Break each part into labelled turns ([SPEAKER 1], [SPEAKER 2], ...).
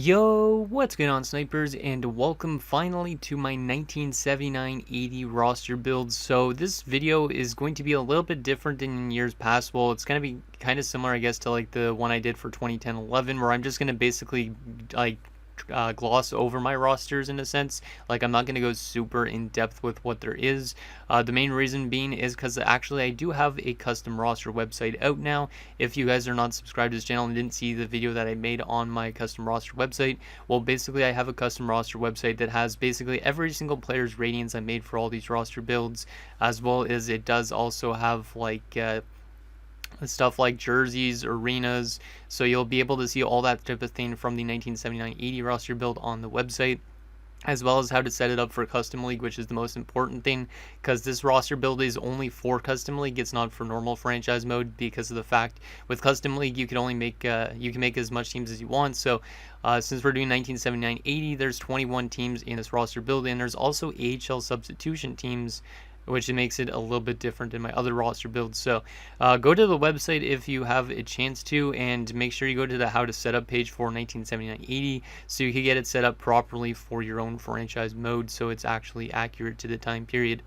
[SPEAKER 1] Yo, what's going on, snipers, and welcome finally to my 1979-80 roster build. So this video is going to be a little bit different than in years past. Well, it's going to be kind of similar, I guess, to like the one I did for 2010-11, where I'm just going to basically gloss over my rosters in a sense. Like, I'm not going to go super in depth with what there is. The main reason being is because actually I do have a custom roster website out now. If you guys are not subscribed to this channel and didn't see the video that I made on my custom roster website, well, basically I have a custom roster website that has basically every single player's ratings I made for all these roster builds, as well as it does also have stuff like jerseys, arenas, so you'll be able to see all that type of thing from the 1979-80 roster build on the website, as well as how to set it up for custom league, which is the most important thing, because this roster build is only for custom league. It's not for normal franchise mode, because of the fact with custom league you can only make as much teams as you want. So since we're doing 1979-80, there's 21 teams in this roster build, and there's also AHL substitution teams, which makes it a little bit different than my other roster builds. So go to the website if you have a chance to, and make sure you go to the how to set up page for 1979-80 so you can get it set up properly for your own franchise mode, so it's actually accurate to the time period.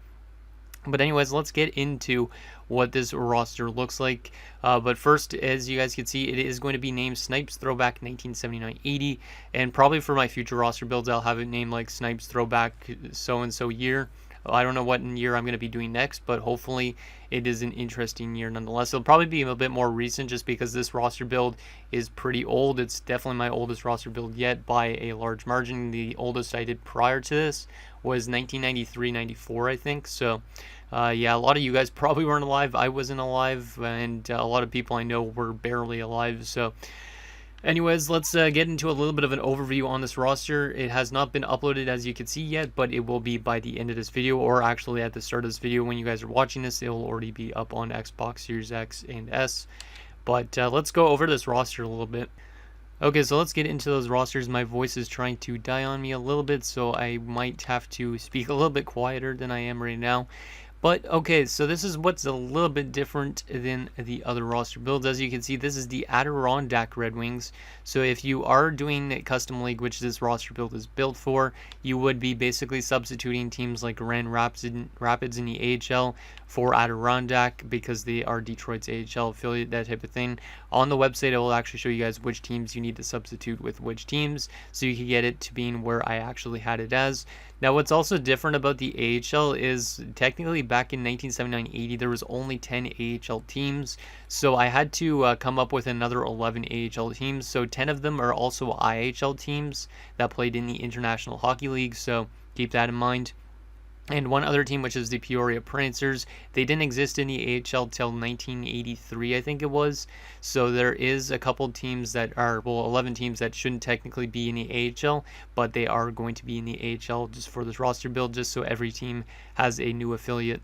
[SPEAKER 1] But anyways, let's get into what this roster looks like. But first, as you guys can see, it is going to be named Snipes Throwback 1979-80, and probably for my future roster builds I'll have it named like Snipes Throwback so-and-so year. I don't know what year I'm going to be doing next, but hopefully it is an interesting year nonetheless. It'll probably be a bit more recent just because this roster build is pretty old. It's definitely my oldest roster build yet by a large margin. The oldest I did prior to this was 1993-94, I think. So yeah, a lot of you guys probably weren't alive. I wasn't alive, and a lot of people I know were barely alive. So anyways, let's get into a little bit of an overview on this roster. It has not been uploaded, as you can see, yet, but it will be by the end of this video, or actually at the start of this video when you guys are watching this. It will already be up on Xbox Series X and S. But let's go over this roster a little bit. Okay, so let's get into those rosters. My voice is trying to die on me a little bit, so I might have to speak a little bit quieter than I am right now. But okay, so this is what's a little bit different than the other roster builds. As you can see, this is the Adirondack Red Wings. So if you are doing a custom league, which this roster build is built for, you would be basically substituting teams like Grand Rapids in the AHL for Adirondack, because they are Detroit's AHL affiliate, that type of thing. On the website, it will actually show you guys which teams you need to substitute with which teams, so you can get it to being where I actually had it as. Now, what's also different about the AHL is technically back in 1979-80, there was only 10 AHL teams, so I had to come up with another 11 AHL teams. So 10 of them are also IHL teams that played in the International Hockey League, so keep that in mind. And one other team, which is the Peoria Prancers, they didn't exist in the AHL till 1983, I think it was. So there is a couple teams that are, well, 11 teams that shouldn't technically be in the AHL, but they are going to be in the AHL just for this roster build, just so every team has a new affiliate.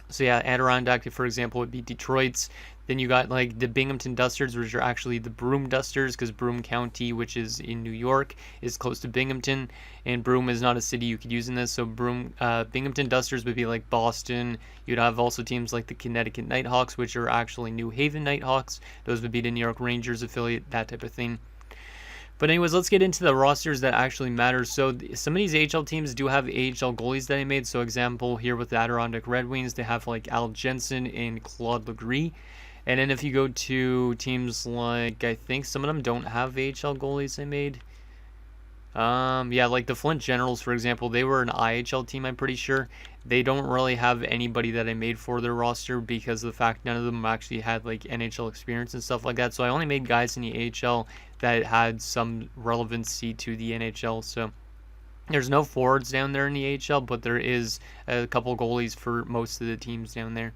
[SPEAKER 1] So yeah, Adirondack, for example, would be Detroit's. Then you got like the Binghamton Dusters, which are actually the Broome Dusters, because Broome County, which is in New York, is close to Binghamton, and Broome is not a city you could use in this. So Binghamton Dusters would be like Boston. You'd have also teams like the Connecticut Nighthawks, which are actually New Haven Nighthawks. Those would be the New York Rangers affiliate, that type of thing. But anyways, let's get into the rosters that actually matter. So some of these AHL teams do have AHL goalies that I made. So example here with the Adirondack Red Wings, they have like Al Jensen and Claude Legris. And then if you go to teams like, I think some of them don't have AHL goalies I made. Yeah, like the Flint Generals, for example, they were an IHL team, I'm pretty sure. They don't really have anybody that I made for their roster because of the fact none of them actually had like NHL experience and stuff like that. So I only made guys in the AHL that had some relevancy to the NHL. So there's no forwards down there in the AHL, but there is a couple goalies for most of the teams down there.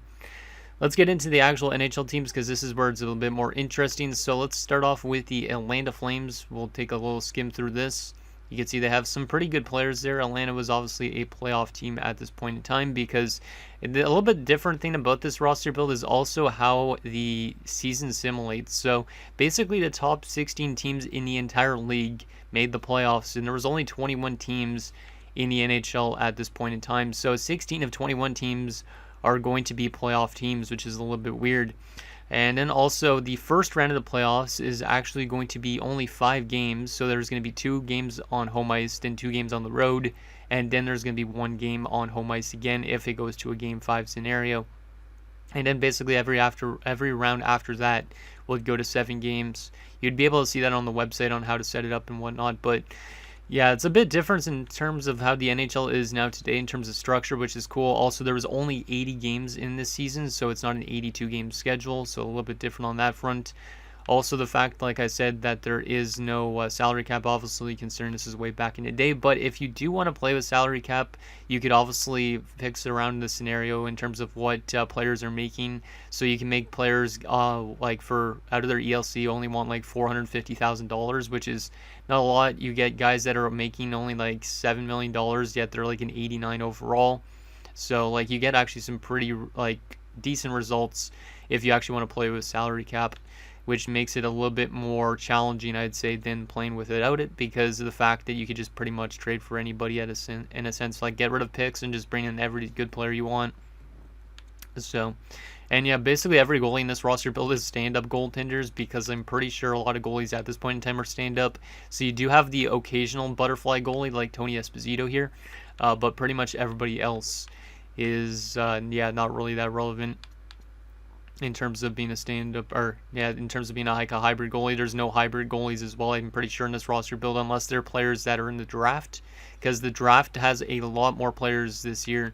[SPEAKER 1] Let's get into the actual NHL teams, because this is where it's a little bit more interesting. So let's start off with the Atlanta Flames. We'll take a little skim through this. You can see they have some pretty good players there. Atlanta was obviously a playoff team at this point in time, because a little bit different thing about this roster build is also how the season simulates. So basically the top 16 teams in the entire league made the playoffs, and there was only 21 teams in the NHL at this point in time. So 16 of 21 teams are going to be playoff teams, which is a little bit weird. And then also the first round of the playoffs is actually going to be only 5 games. So there's going to be 2 games on home ice, then 2 games on the road, and then there's going to be 1 game on home ice again if it goes to a game 5 scenario. And then basically every round after that will go to 7 games. You'd be able to see that on the website on how to set it up and whatnot, but yeah, it's a bit different in terms of how the NHL is now today in terms of structure, which is cool. Also, there was only 80 games in this season, so it's not an 82 game schedule, so a little bit different on that front. Also, the fact, like I said, that there is no salary cap, obviously, considering this is way back in the day. But if you do want to play with salary cap, you could obviously fix around the scenario in terms of what players are making. So you can make players, like for out of their ELC, only want like $450,000, which is not a lot. You get guys that are making only like $7 million, yet they're like an 89 overall. So like you get actually some pretty like decent results if you actually want to play with salary cap, which makes it a little bit more challenging, I'd say, than playing without it, because of the fact that you could just pretty much trade for anybody in a sense, like get rid of picks and just bring in every good player you want. So, and yeah, basically every goalie in this roster build is stand-up goaltenders, because I'm pretty sure a lot of goalies at this point in time are stand-up. So you do have the occasional butterfly goalie like Tony Esposito here, but pretty much everybody else is, yeah, not really that relevant in terms of being a stand-up, or yeah, in terms of being like a hybrid goalie. There's no hybrid goalies as well, I'm pretty sure, in this roster build, unless they're players that are in the draft, because the draft has a lot more players this year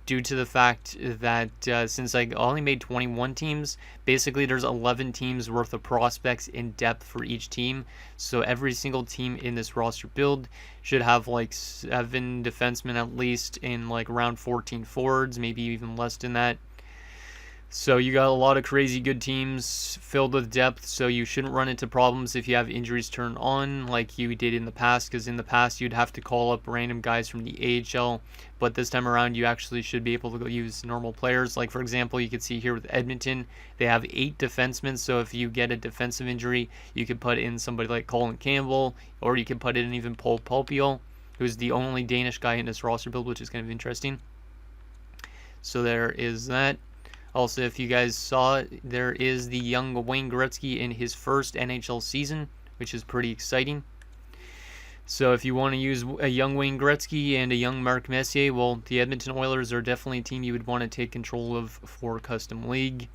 [SPEAKER 1] due to the fact that since I only made 21 teams, basically there's 11 teams worth of prospects in depth for each team. So every single team in this roster build should have like 7 defensemen at least, in like around 14 forwards, maybe even less than that. So you got a lot of crazy good teams filled with depth, so you shouldn't run into problems if you have injuries turn on like you did in the past, because in the past you'd have to call up random guys from the AHL, but this time around you actually should be able to use normal players. Like for example, you can see here with Edmonton, they have 8 defensemen, so if you get a defensive injury, you could put in somebody like Colin Campbell, or you could put in even Paul Pulpio, who's the only Danish guy in this roster build, which is kind of interesting. So there is that. Also, if you guys saw, there is the young Wayne Gretzky in his first NHL season, which is pretty exciting. So if you want to use a young Wayne Gretzky and a young Mark Messier, well, the Edmonton Oilers are definitely a team you would want to take control of for Custom League.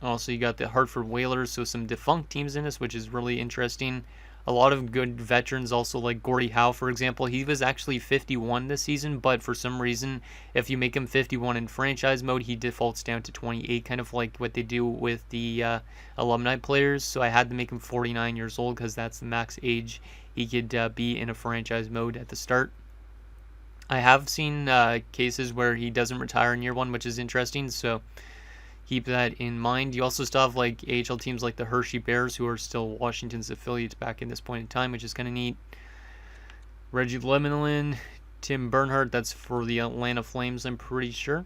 [SPEAKER 1] Also, you got the Hartford Whalers, so some defunct teams in this, which is really interesting. A lot of good veterans also, like Gordie Howe, for example. He was actually 51 this season, but for some reason, if you make him 51 in franchise mode, he defaults down to 28, kind of like what they do with the alumni players. So I had to make him 49 years old, because that's the max age he could be in a franchise mode at the start. I have seen cases where he doesn't retire in year 1, which is interesting, so keep that in mind. You also still have like AHL teams like the Hershey Bears, who are still Washington's affiliates back in this point in time, which is kind of neat. Reggie Lemelin, Tim Bernhardt, that's for the Atlanta Flames, I'm pretty sure.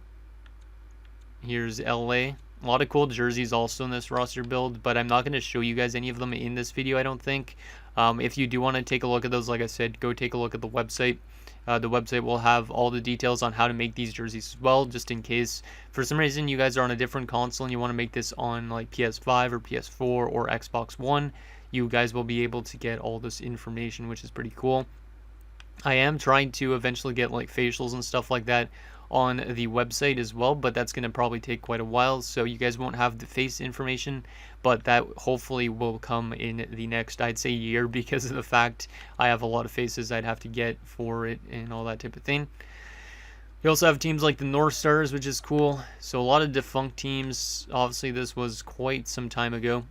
[SPEAKER 1] Here's LA. A lot of cool jerseys also in this roster build, but I'm not going to show you guys any of them in this video, I don't think. If you do want to take a look at those, like I said, go take a look at the website. The website will have all the details on how to make these jerseys as well, just in case for some reason you guys are on a different console and you want to make this on like PS5 or PS4 or Xbox One. You guys will be able to get all this information, which is pretty cool. I am trying to eventually get like facials and stuff like that on the website as well, but that's going to probably take quite a while, so you guys won't have the face information, but that hopefully will come in the next, I'd say, year, because of the fact I have a lot of faces I'd have to get for it and all that type of thing. You also have teams like the North Stars, which is cool. So a lot of defunct teams. Obviously this was quite some time ago.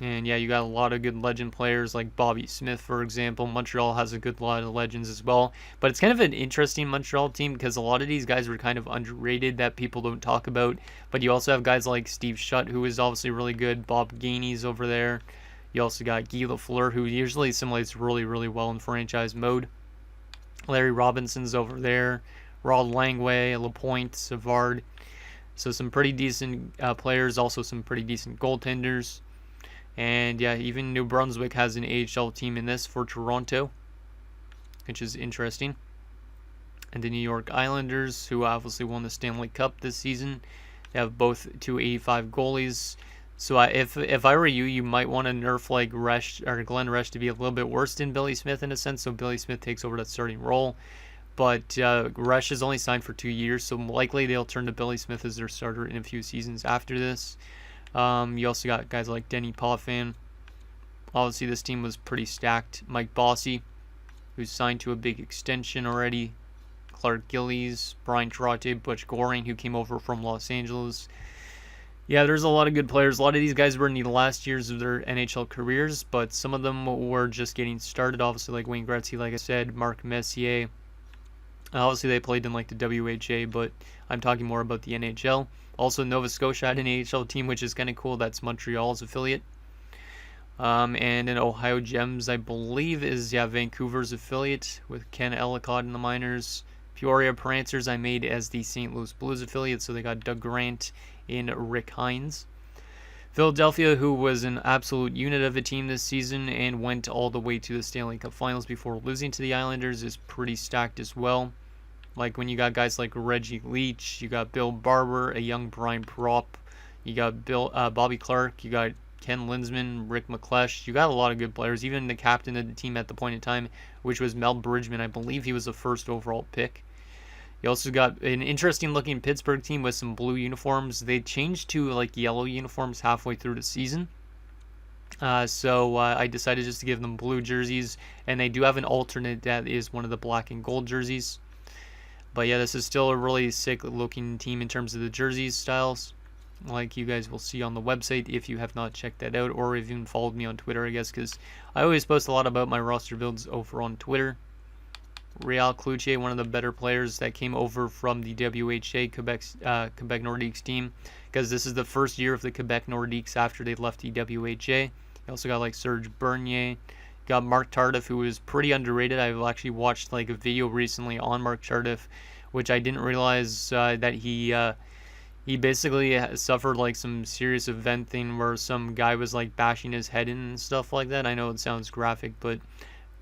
[SPEAKER 1] And yeah, you got a lot of good legend players like Bobby Smith, for example. Montreal has a good lot of legends as well. But it's kind of an interesting Montreal team, because a lot of these guys were kind of underrated that people don't talk about. But you also have guys like Steve Shutt, who is obviously really good. Bob Gainey's over there. You also got Guy Lafleur, who usually assimilates really, really well in franchise mode. Larry Robinson's over there. Rod Langway, LaPointe, Savard. So some pretty decent players, also some pretty decent goaltenders. And yeah, even New Brunswick has an AHL team in this for Toronto, which is interesting. And the New York Islanders, who obviously won the Stanley Cup this season. They have both 285 goalies. So if I were you, you might want to nerf like Resch or Glenn Resch to be a little bit worse than Billy Smith in a sense, so Billy Smith takes over that starting role. But Resch is only signed for 2 years, so likely they'll turn to Billy Smith as their starter in a few seasons after this. You also got guys like Denny Potvin. Obviously, this team was pretty stacked. Mike Bossy, who's signed to a big extension already. Clark Gillies, Brian Trotte, Butch Goring, who came over from Los Angeles. Yeah, there's a lot of good players. A lot of these guys were in the last years of their NHL careers, but some of them were just getting started. Obviously, like Wayne Gretzky, like I said, Mark Messier. Obviously, they played in like the WHA, but I'm talking more about the NHL. Also, Nova Scotia had an AHL team, which is kind of cool. That's Montreal's affiliate. And in Ohio Gems, I believe, is Vancouver's affiliate with Ken Ellicott in the minors. Peoria Prancers I made as the St. Louis Blues affiliate, so they got Doug Grant and Rick Hines. Philadelphia, who was an absolute unit of a team this season and went all the way to the Stanley Cup Finals before losing to the Islanders, is pretty stacked as well. Like when you got guys like Reggie Leach, you got Bill Barber, a young Brian Prop, you got Bobby Clark, you got Ken Linsman, Rick McClesh. You got a lot of good players. Even the captain of the team at the point in time, which was Mel Bridgman. I believe he was the first overall pick. You also got an interesting looking Pittsburgh team with some blue uniforms. They changed to like yellow uniforms halfway through the season. So I decided just to give them blue jerseys. And they do have an alternate that is one of the black and gold jerseys. But yeah, this is still a really sick looking team in terms of the jerseys styles. Like you guys will see on the website if you have not checked that out, or even followed me on Twitter, I guess, because I always post a lot about my roster builds over on Twitter. Real Cloutier, one of the better players that came over from the WHA Quebec Nordiques team, because this is the first year of the Quebec Nordiques after they left the WHA. You also got like Serge Bernier, got Mark Tardif, who is pretty underrated. I've actually watched like a video recently on Mark Tardif, which I didn't realize that he basically suffered like some serious event thing where some guy was like bashing his head in and stuff like that. I know it sounds graphic, but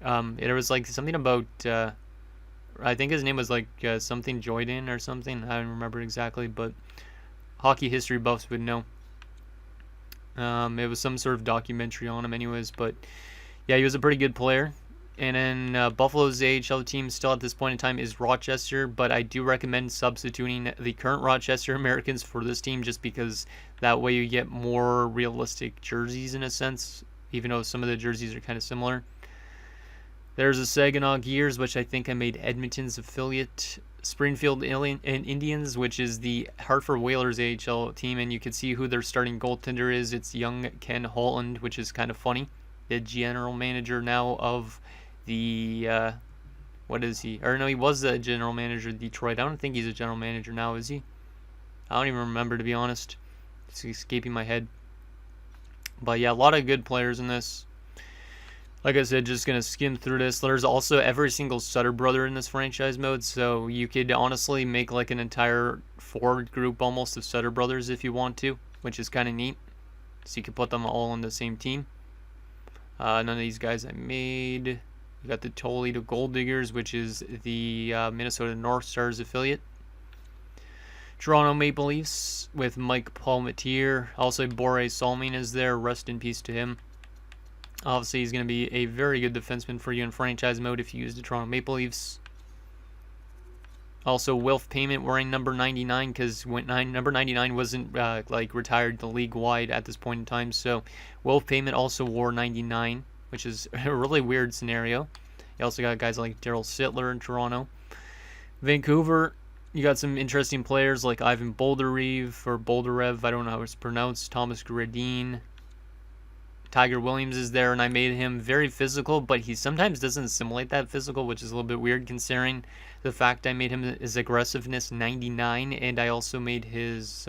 [SPEAKER 1] it was like something about I think his name was like something Joyden or something. I don't remember exactly, but hockey history buffs would know. It was some sort of documentary on him anyways, but yeah, he was a pretty good player. And then Buffalo's AHL team still at this point in time is Rochester, but I do recommend substituting the current Rochester Americans for this team just because that way you get more realistic jerseys in a sense, even though some of the jerseys are kind of similar. There's a Saginaw Gears, which I think I made Edmonton's affiliate. Springfield Indians, which is the Hartford Whalers AHL team, and you can see who their starting goaltender is. It's young Ken Holland, which is kind of funny. The general manager now of the what is he? Or no, he was the general manager of Detroit. I don't think he's a general manager now, is he? I don't even remember, to be honest. It's escaping my head. But yeah, a lot of good players in this. Like I said, just gonna skim through this. There's also every single Sutter brother in this franchise mode, so you could honestly make like an entire forward group almost of Sutter brothers if you want to, which is kind of neat. So you could put them all on the same team. None of these guys I made. You got the Toledo Gold Diggers, which is the Minnesota North Stars affiliate. Toronto Maple Leafs with Mike Palmetier. Also, Bore Salming is there. Rest in peace to him. Obviously, he's going to be a very good defenseman for you in franchise mode if you use the Toronto Maple Leafs. Also, Wilf Payment wearing number 99 because number 99 wasn't like retired the league-wide at this point in time. So, Wilf Payment also wore 99, which is a really weird scenario. You also got guys like Daryl Sittler in Toronto. Vancouver, you got some interesting players like Ivan Bolderev or Bolderev, I don't know how it's pronounced. Thomas Gradine. Tiger Williams is there, and I made him very physical, but he sometimes doesn't simulate that physical, which is a little bit weird considering the fact I made him his aggressiveness 99, and I also made his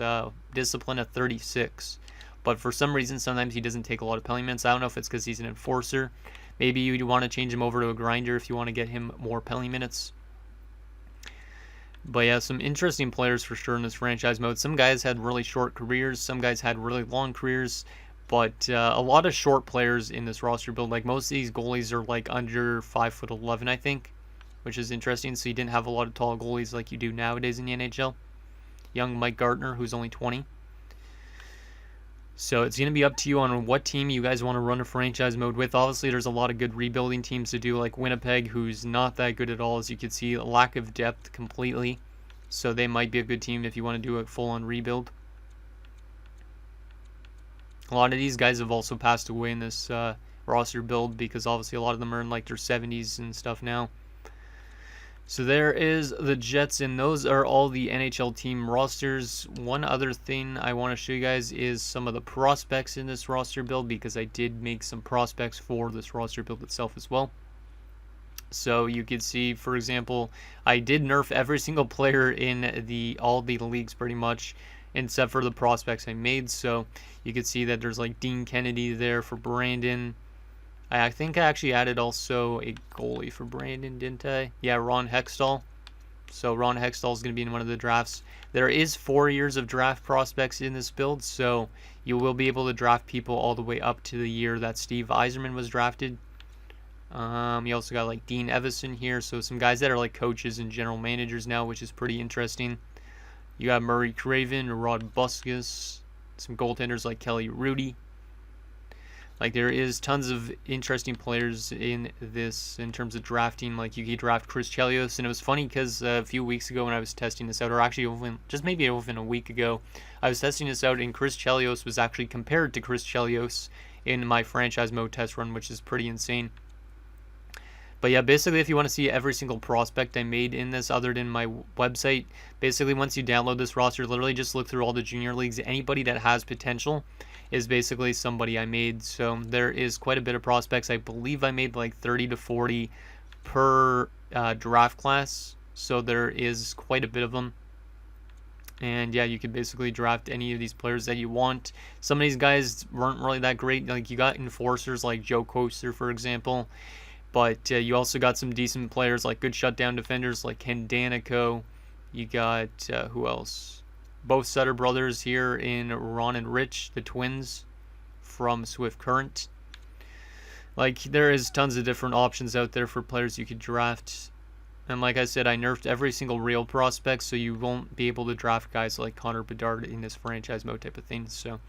[SPEAKER 1] discipline a 36. But for some reason, sometimes he doesn't take a lot of penalty minutes. I don't know if it's because he's an enforcer. Maybe you want to change him over to a grinder if you want to get him more penalty minutes. But yeah, some interesting players for sure in this franchise mode. Some guys had really short careers. Some guys had really long careers. But a lot of short players in this roster build. Like most of these goalies are like under 5'11", I think, which is interesting. So you didn't have a lot of tall goalies like you do nowadays in the NHL. young Mike Gartner, who's only 20. So it's going to be up to you on what team you guys want to run a franchise mode with. Obviously, there's a lot of good rebuilding teams to do, like Winnipeg, who's not that good at all, as you can see, a lack of depth completely. So they might be a good team if you want to do a full-on rebuild. A lot of these guys have also passed away in this roster build because obviously a lot of them are in like their 70s and stuff now. So there is the Jets, and those are all the NHL team rosters. One other thing I want to show you guys is some of the prospects in this roster build, because I did make some prospects for this roster build itself as well. So you can see, for example, I did nerf every single player in all the leagues pretty much, except for the prospects I made. So you can see that there's like Dean Kennedy there for Brandon. I think I actually added also a goalie for Brandon, didn't I? Yeah, Ron Hextall. So Ron Hextall is going to be in one of the drafts. There is 4 years of draft prospects in this build, so you will be able to draft people all the way up to the year that Steve Yzerman was drafted. You also got like Dean Evison here, so some guys that are like coaches and general managers now, which is pretty interesting. You got Murray Craven, Rod Buskus, some goaltenders like Kelly Rudy. Like, there is tons of interesting players in this in terms of drafting. Like, you could draft Chris Chelios, and it was funny because a few weeks ago when I was testing this out, or actually just maybe even a week ago, I was testing this out, and Chris Chelios was actually compared to Chris Chelios in my franchise mode test run, which is pretty insane. But yeah, basically, if you want to see every single prospect I made in this other than my website, basically once you download this roster, literally just look through all the junior leagues. Anybody that has potential is basically somebody I made. So there is quite a bit of prospects. I believe I made like 30 to 40 per draft class. So there is quite a bit of them. And yeah, you could basically draft any of these players that you want. Some of these guys weren't really that great. Like, you got enforcers like Joe Koster, for example. But you also got some decent players, like good shutdown defenders like Ken Danico. You got, who else? Both Sutter brothers here in Ron and Rich, the twins from Swift Current. Like, there is tons of different options out there for players you could draft. And like I said, I nerfed every single real prospect, so you won't be able to draft guys like Connor Bedard in this franchise mode type of thing. So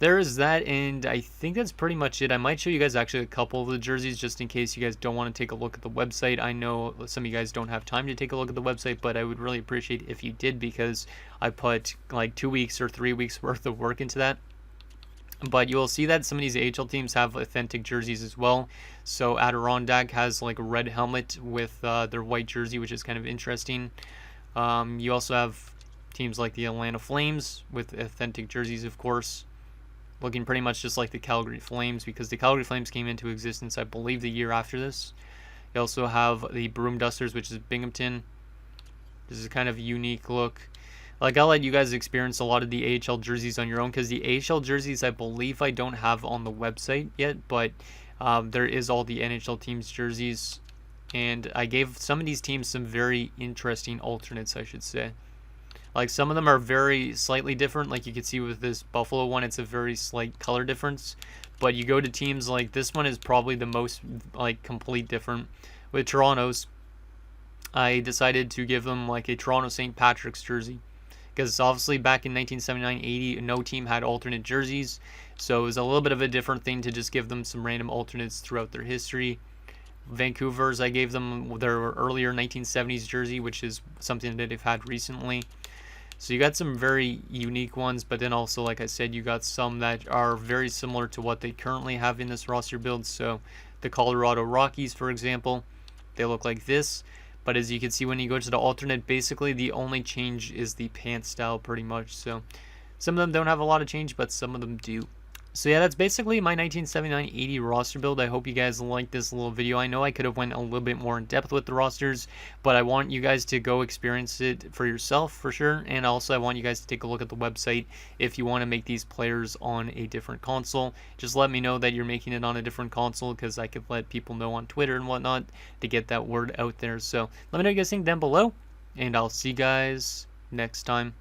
[SPEAKER 1] there is that, and I think that's pretty much it. I might show you guys actually a couple of the jerseys just in case you guys don't want to take a look at the website. I know some of you guys don't have time to take a look at the website, but I would really appreciate if you did, because I put like 2 weeks or 3 weeks worth of work into that. But you'll see that some of these AHL teams have authentic jerseys as well. So Adirondack has like a red helmet with their white jersey, which is kind of interesting. You also have teams like the Atlanta Flames with authentic jerseys, of course, looking pretty much just like the Calgary Flames, because the Calgary Flames came into existence, I believe, the year after this. You also have the Broom Dusters, which is Binghamton. This is kind of a unique look. Like, I'll let you guys experience a lot of the AHL jerseys on your own, because the AHL jerseys, I believe I don't have on the website yet, but there is all the NHL teams' jerseys. And I gave some of these teams some very interesting alternates, I should say. Like, some of them are very slightly different. Like, you can see with this Buffalo one, it's a very slight color difference. But you go to teams like this one is probably the most, like, complete different. With Toronto's, I decided to give them, like, a Toronto St. Patrick's jersey. Because obviously back in 1979-80, no team had alternate jerseys. So it was a little bit of a different thing to just give them some random alternates throughout their history. Vancouver's, I gave them their earlier 1970s jersey, which is something that they've had recently. So you got some very unique ones, but then also, like I said, you got some that are very similar to what they currently have in this roster build. So the Colorado Rockies, for example, they look like this. But as you can see when you go to the alternate, basically the only change is the pant style pretty much. So some of them don't have a lot of change, but some of them do. So yeah, that's basically my 1979-80 roster build. I hope you guys liked this little video. I know I could have went a little bit more in depth with the rosters, but I want you guys to go experience it for yourself for sure. And also I want you guys to take a look at the website if you want to make these players on a different console. Just let me know that you're making it on a different console, because I could let people know on Twitter and whatnot to get that word out there. So let me know what you guys think down below, and I'll see you guys next time.